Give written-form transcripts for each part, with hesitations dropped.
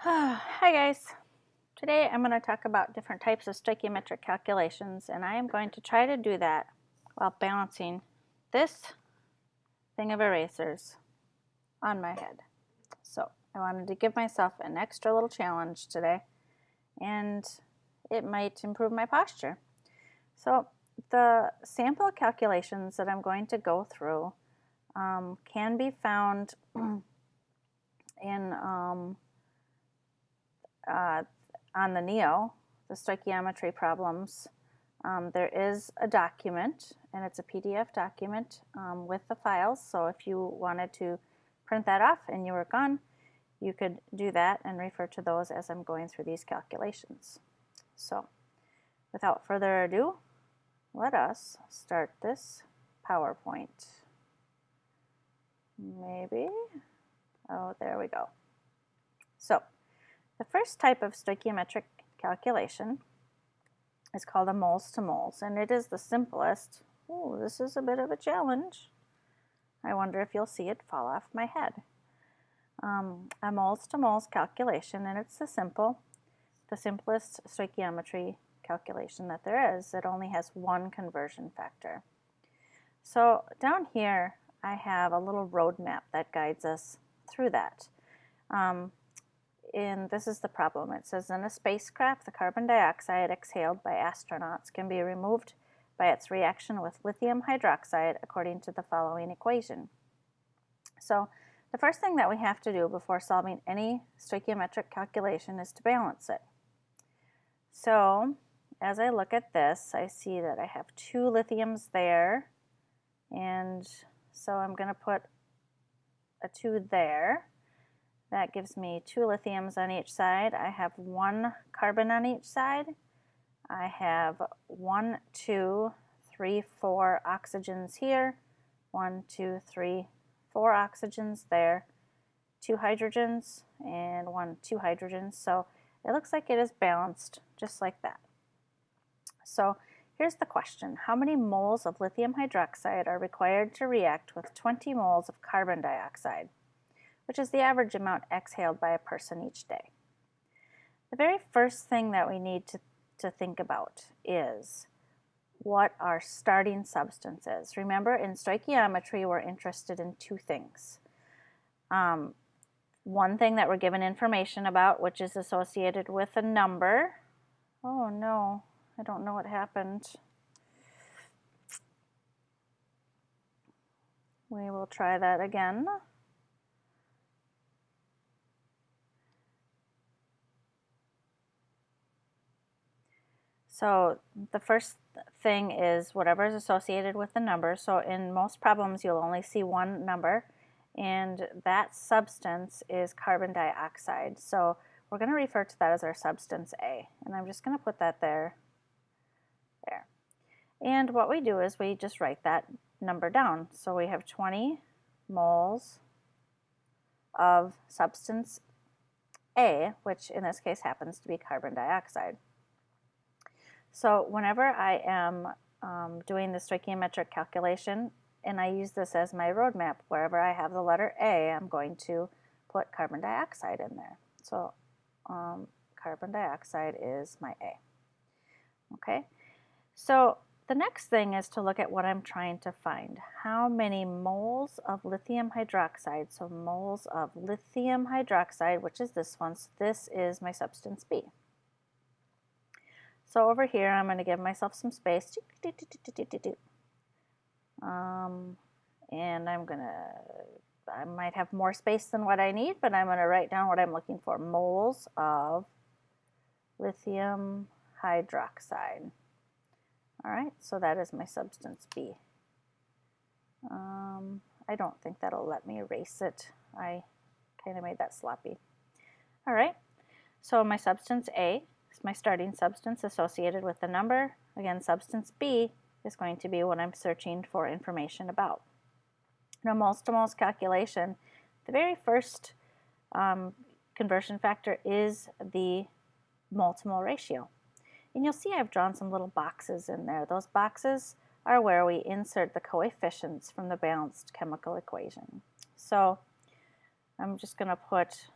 Hi guys. Today I'm going to talk about different types of stoichiometric calculations, and I am going to try to do that while balancing this thing of erasers on my head. So I wanted to give myself an extra little challenge today, and it might improve my posture. So the sample calculations that I'm going to go through can be found in on the NEO, the stoichiometry problems. There is a document, and it's a PDF document with the files. So if you wanted to print that off and you were gone, you could do that and refer to those as I'm going through these calculations. So without further ado, let us start this PowerPoint. Maybe. Oh, there we go. So the first type of stoichiometric calculation is called a moles to moles, and it is the simplest. Oh, this is a bit of a challenge. I wonder if you'll see it fall off my head. A moles to moles calculation, and it's the simplest stoichiometry calculation that there is. It only has one conversion factor. So down here, I have a little roadmap that guides us through that. And this is the problem. It says, in a spacecraft, the carbon dioxide exhaled by astronauts can be removed by its reaction with lithium hydroxide according to the following equation. So the first thing that we have to do before solving any stoichiometric calculation is to balance it. So as I look at this, I see that I have two lithiums there, and so I'm going to put a 2 there. That gives me 2 lithiums on each side. I have 1 carbon on each side. I have 1, 2, 3, 4 oxygens here. 1, 2, 3, 4 oxygens there. 2 hydrogens and 1, 2 hydrogens. So it looks like it is balanced just like that. So here's the question. How many moles of lithium hydroxide are required to react with 20 moles of carbon dioxide, which is the average amount exhaled by a person each day? The very first thing that we need to think about is what our starting substance is. Remember, in stoichiometry, we're interested in 2 things. One thing that we're given information about, which is associated with a number. Oh no, I don't know what happened. We will try that again. So the first thing is whatever is associated with the number. So in most problems, you'll only see one number, and that substance is carbon dioxide. So we're going to refer to that as our substance A, and I'm just going to put that there. And what we do is we just write that number down. So we have 20 moles of substance A, which in this case happens to be carbon dioxide. So whenever I am doing the stoichiometric calculation, and I use this as my roadmap, wherever I have the letter A, I'm going to put carbon dioxide in there. So carbon dioxide is my A. Okay, so the next thing is to look at what I'm trying to find. How many moles of lithium hydroxide, so moles of lithium hydroxide, which is this one, so this is my substance B. So over here, I'm going to give myself some space. And I might have more space than what I need, but I'm going to write down what I'm looking for. Moles of lithium hydroxide. All right, so that is my substance B. I don't think that'll let me erase it. I kind of made that sloppy. All right, so my substance A is my starting substance associated with the number. Again, substance B is going to be what I'm searching for information about. In a moles to moles calculation, the very first conversion factor is the mole to mole ratio. And you'll see I've drawn some little boxes in there. Those boxes are where we insert the coefficients from the balanced chemical equation. So I'm just going to put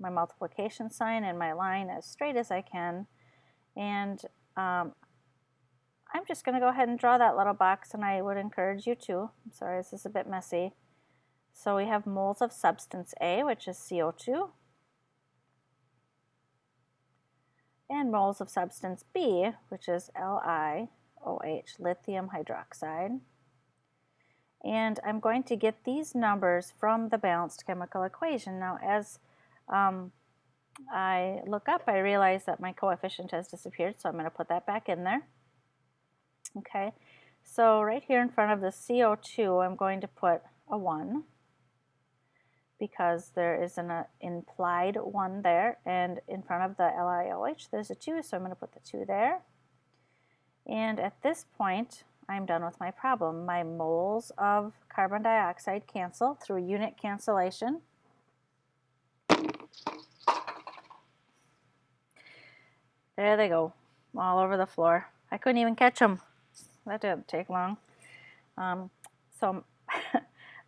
my multiplication sign and my line as straight as I can. And I'm just going to go ahead and draw that little box, and I would encourage you to. I'm sorry, this is a bit messy. So we have moles of substance A, which is CO2, and moles of substance B, which is LiOH, lithium hydroxide. And I'm going to get these numbers from the balanced chemical equation. Now, as I look up, I realize that my coefficient has disappeared, so I'm going to put that back in there. Okay, so right here in front of the CO2, I'm going to put a 1 because there is an implied 1 there, and in front of the LiOH, there's a 2, so I'm going to put the 2 there. And at this point, I'm done with my problem. My moles of carbon dioxide cancel through unit cancellation. There they go, all over the floor. I couldn't even catch them. That didn't take long. So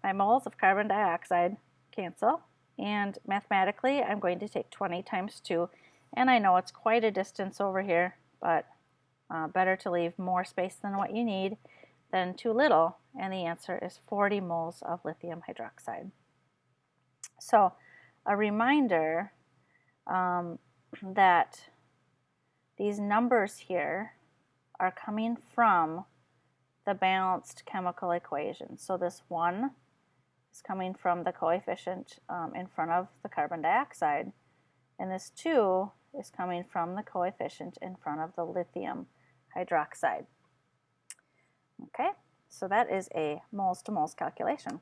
my moles of carbon dioxide cancel, and mathematically I'm going to take 20 times 2, and I know it's quite a distance over here, but better to leave more space than what you need than too little, and the answer is 40 moles of lithium hydroxide. So a reminder that these numbers here are coming from the balanced chemical equation. So this 1 is coming from the coefficient in front of the carbon dioxide, and this 2 is coming from the coefficient in front of the lithium hydroxide. Okay, so that is a moles to moles calculation.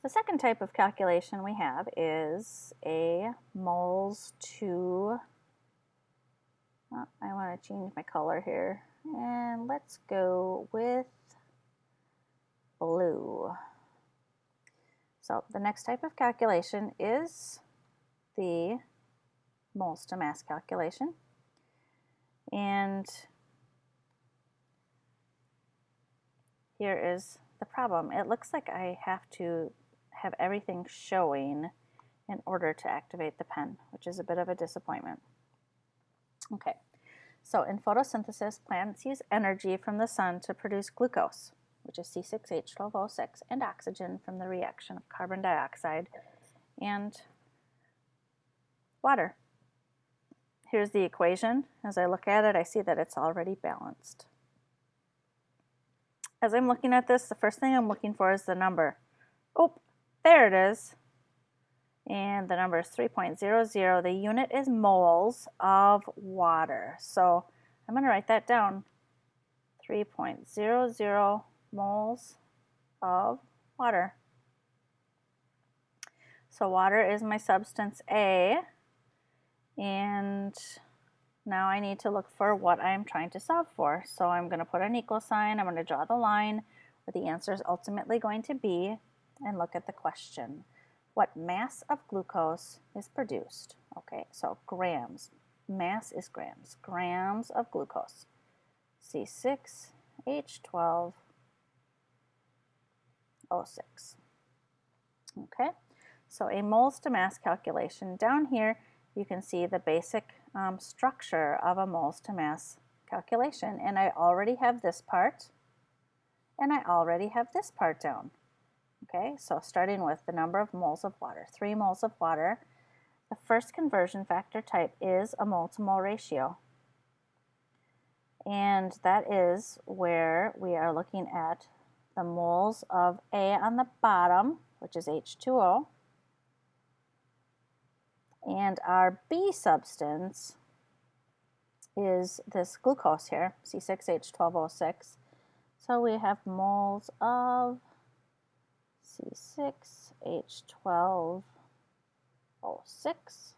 The second type of calculation we have is a moles to, I want to change my color here, and let's go with blue. So the next type of calculation is the moles to mass calculation. And here is the problem. It looks like I have to have everything showing in order to activate the pen, which is a bit of a disappointment. Okay, so in photosynthesis, plants use energy from the sun to produce glucose, which is C6H12O6, and oxygen from the reaction of carbon dioxide and water. Here's the equation. As I look at it, I see that it's already balanced. As I'm looking at this, the first thing I'm looking for is the number. Oh, there it is. And the number is 3.00. The unit is moles of water. So I'm going to write that down. 3.00 moles of water. So water is my substance A, and now I need to look for what I'm trying to solve for. So I'm going to put an equal sign. I'm going to draw the line where the answer is ultimately going to be, and look at the question. What mass of glucose is produced? Okay, so grams. Mass is grams. Grams of glucose. C6H12O6. Okay, so a moles to mass calculation. Down here you can see the basic structure of a moles to mass calculation, and I already have this part, and I already have this part down. Okay, so starting with the number of moles of water, 3 moles of water. The first conversion factor type is a mole to mole ratio, and that is where we are looking at the moles of A on the bottom, which is H2O, and our B substance is this glucose here, C6H12O6. So we have moles of C6H12O6.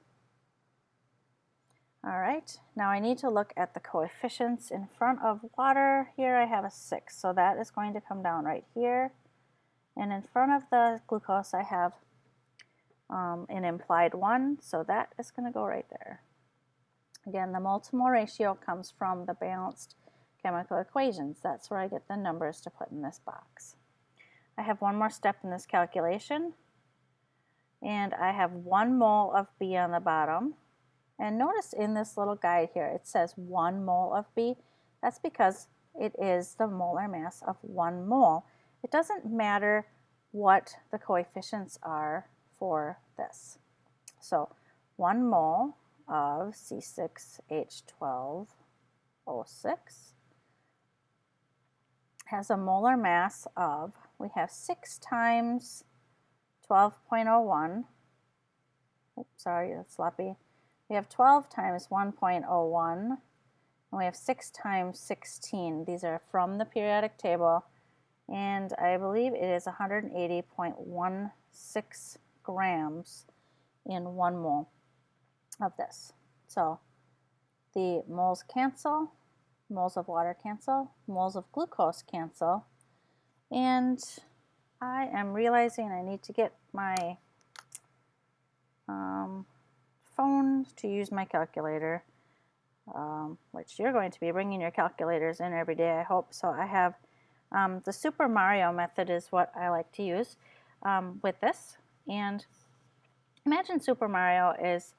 All right, now I need to look at the coefficients in front of water. Here I have a 6, so that is going to come down right here. And in front of the glucose I have an implied 1, so that is going to go right there. Again, the mole to mole ratio comes from the balanced chemical equations. That's where I get the numbers to put in this box. I have one more step in this calculation. and I have 1 mole of B on the bottom. And notice in this little guide here, it says 1 mole of B. That's because it is the molar mass of 1 mole. It doesn't matter what the coefficients are for this. So 1 mole of C6H12O6 has a molar mass of, we have 6 times 12.01. Oops, sorry, that's sloppy. We have 12 times 1.01, and we have 6 times 16. These are from the periodic table, and I believe it is 180.16 grams in 1 mole of this. So the moles cancel, moles of water cancel, moles of glucose cancel, and I am realizing I need to get my phone to use my calculator, which you're going to be bringing your calculators in every day, I hope. So I have the Super Mario method is what I like to use with this. And imagine Super Mario is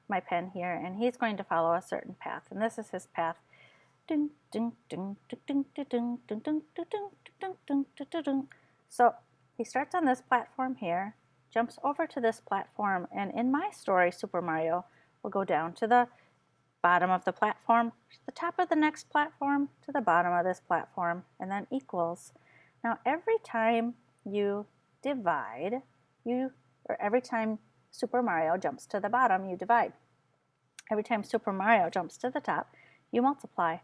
my pen here, and he's going to follow a certain path, and this is his path. So he starts on this platform here, jumps over to this platform, and in my story, Super Mario will go down to the bottom of the platform, to the top of the next platform, to the bottom of this platform, and then equals. Now every time you divide, or every time Super Mario jumps to the bottom, you divide. Every time Super Mario jumps to the top, you multiply.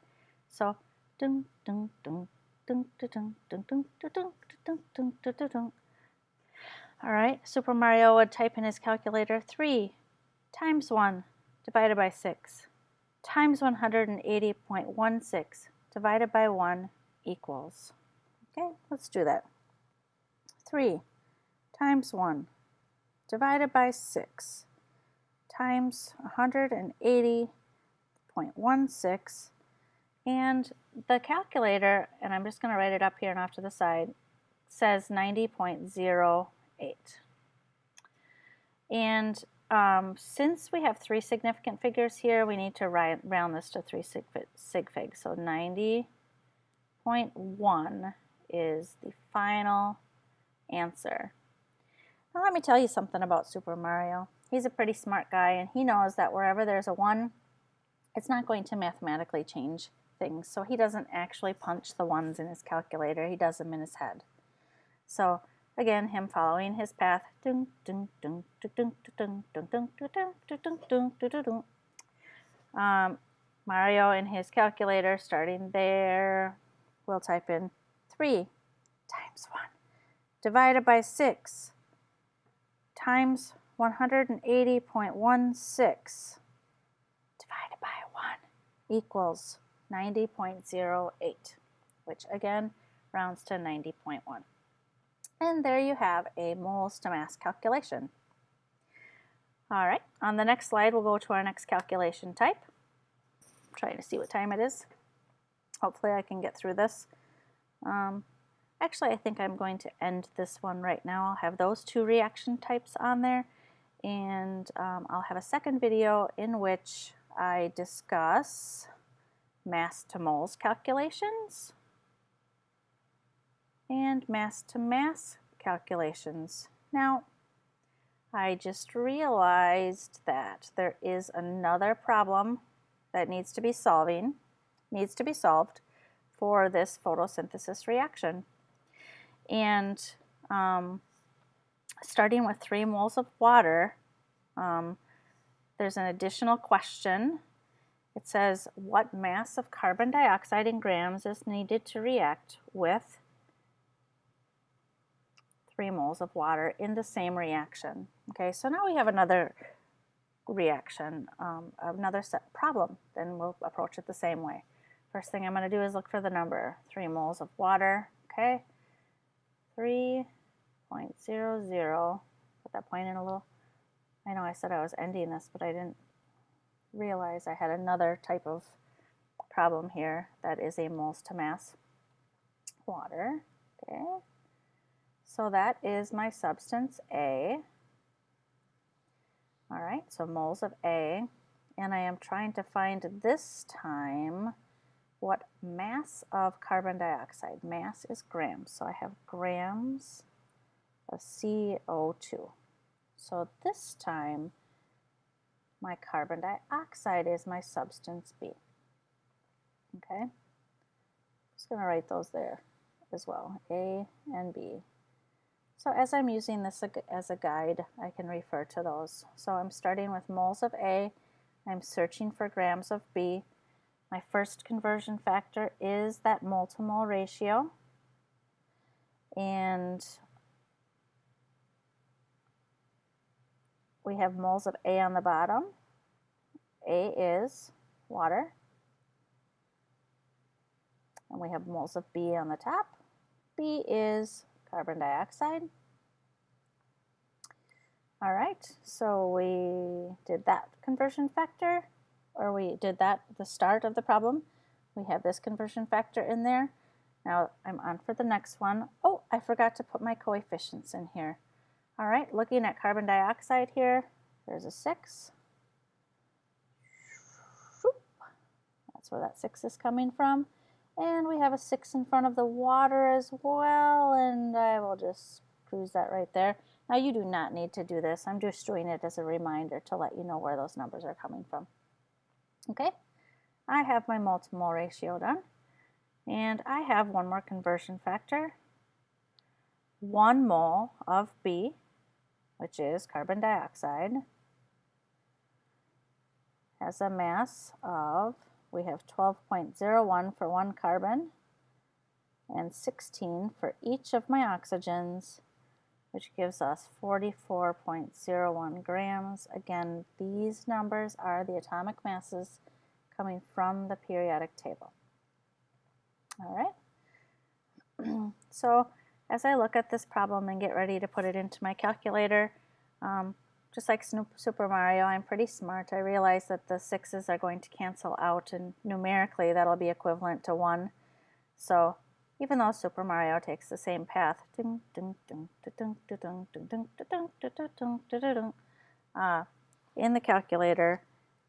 So dun dun dun dun dun dun dun dun dun dun dun dun dun. All right, Super Mario would type in his calculator 3 times 1 divided by 6 times 180.16 divided by 1 equals. Okay, let's do that. 3 times 1 divided by 6 times 180.16, and the calculator, and I'm just going to write it up here and off to the side, says 90.08. And since we have 3 significant figures here, we need to round this to 3 sig figs. So 90.1 is the final answer. Now let me tell you something about Super Mario. He's a pretty smart guy, and he knows that wherever there's a 1, it's not going to mathematically change things. So he doesn't actually punch the 1s in his calculator. He does them in his head. So again, him following his path. Mario in his calculator, starting there, will type in 3 times 1 divided by 6 times 180.16 divided by 1 equals 90.08, which again rounds to 90.1. And there you have a moles to mass calculation. All right, on the next slide, we'll go to our next calculation type. I'm trying to see what time it is. Hopefully I can get through this. Actually, I think I'm going to end this one right now. I'll have those 2 reaction types on there, and I'll have a second video in which I discuss mass to moles calculations and mass to mass calculations. Now, I just realized that there is another problem that needs to be solved for this photosynthesis reaction. And starting with 3 moles of water, there's an additional question. It says, what mass of carbon dioxide in grams is needed to react with 3 moles of water in the same reaction? Okay, so now we have another reaction, another set problem. Then we'll approach it the same way. First thing I'm going to do is look for the number, 3 moles of water. Okay, 3.00. Put that point in a little. I know I said I was ending this, but I didn't realize I had another type of problem here that is a moles to mass water. Okay, so that is my substance A. All right, so moles of A, and I am trying to find this time what mass of carbon dioxide. Mass is grams, so I have grams of CO2. So this time, my carbon dioxide is my substance B. Okay, just going to write those there as well, A and B. So as I'm using this as a guide, I can refer to those. So I'm starting with moles of A. I'm searching for grams of B. My first conversion factor is that mole to mole ratio. And we have moles of A on the bottom. A is water. And we have moles of B on the top. B is carbon dioxide. All right, so we did that conversion factor, or we did that at the start of the problem. We have this conversion factor in there. Now I'm on for the next one. Oh, I forgot to put my coefficients in here. All right, looking at carbon dioxide here, there's a 6. That's where that 6 is coming from. And we have a 6 in front of the water as well, and I will just cruise that right there. Now you do not need to do this. I'm just doing it as a reminder to let you know where those numbers are coming from. Okay, I have my mole to mole ratio done, and I have one more conversion factor. 1 mole of B, which is carbon dioxide, has a mass of, we have 12.01 for 1 carbon and 16 for each of my oxygens, which gives us 44.01 grams. Again, these numbers are the atomic masses coming from the periodic table. All right. So as I look at this problem and get ready to put it into my calculator, just like Super Mario, I'm pretty smart. I realize that the 6's are going to cancel out, and numerically that'll be equivalent to 1. So even though Super Mario takes the same path, in the calculator,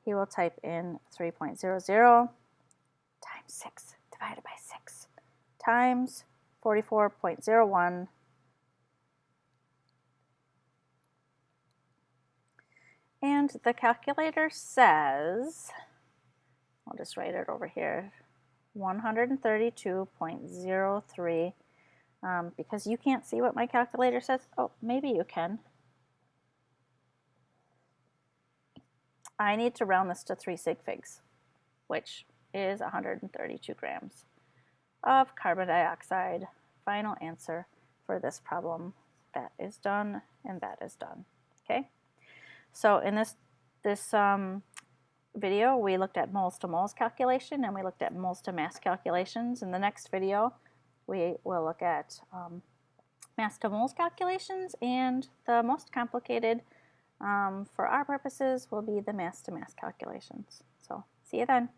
he will type in 3.00 times 6 divided by 6 times 44.01. And the calculator says, I'll just write it over here, 132.03. Because you can't see what my calculator says. Oh, maybe you can. I need to round this to 3 sig figs, which is 132 grams of carbon dioxide. Final answer for this problem. That is done, and that is done. Okay. So in this video, we looked at moles to moles calculation, and we looked at moles to mass calculations. In the next video, we will look at mass to moles calculations, and the most complicated for our purposes will be the mass to mass calculations. So see you then.